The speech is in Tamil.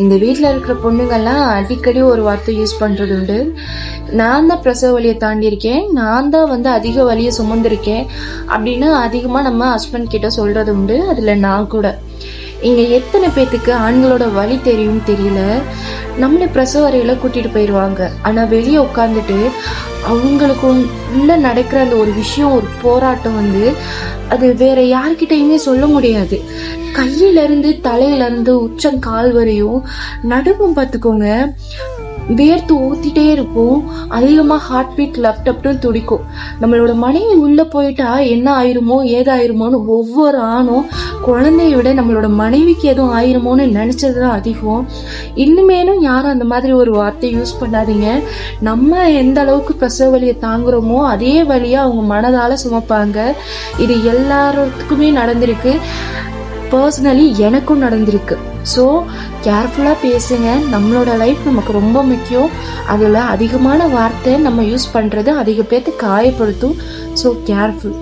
எங்கள் வீட்டில் இருக்கிற பொண்ணுங்கள்லாம் அடிக்கடி ஒரு வார்த்தை யூஸ் பண்ணுறது உண்டு. நான் தான் பிரசவ வலியை தாண்டியிருக்கேன், நான் தான் அதிக வலியை சுமந்திருக்கேன் அப்படின்னு அதிகமாக நம்ம ஹஸ்பண்ட் கிட்ட சொல்கிறது உண்டு. அதில் நான் கூட. இங்கே எத்தனை பேத்துக்கு ஆண்களோட வலி தெரியும் தெரியல. நம்மளே பிரசவ அறையில் கூட்டிகிட்டு போயிடுவாங்க. ஆனால் வெளியே உட்காந்துட்டு அவங்களுக்கு உள்ள நடக்கிற அந்த ஒரு விஷயம், ஒரு போராட்டம் அது வேற யார்கிட்டயுமே சொல்ல முடியாது. கையிலிருந்து தலையிலிருந்து உச்சங்கால் வரையும் நடுவும் பார்த்துக்கோங்க, வேர்த்து ஊத்திட்டே இருக்கும். அதிகமா ஹார்ட் பீட் லப்டப்னு துடிக்கும். நம்மளோட மனைவி உள்ள போயிட்டா என்ன ஆயிருமோ ஏதாயிருமோன்னு ஒவ்வொரு ஆணும் குழந்தைய விட நம்மளோட மனைவிக்கு எதுவும் ஆயிருமோன்னு நினைச்சதுதான் அதிகம். இனிமேலும் யாரும் அந்த மாதிரி ஒரு வார்த்தை யூஸ் பண்ணாதீங்க. நம்ம எந்த அளவுக்கு பிரசவ வலியை தாங்குறோமோ அதே வழியா அவங்க மனதால சுமப்பாங்க. இது எல்லாருக்குமே நடந்திருக்கு. பர்சனலி எனக்கும் நடந்திருக்கு. ஸோ கேர்ஃபுல்லாக பேசுங்க. நம்மளோட லைஃப் நமக்கு ரொம்ப முக்கியம். அதில் அதிகமான வார்த்தை நம்ம யூஸ் பண்ணுறது அதிக பேர்த்து காயப்படுத்தும். So careful.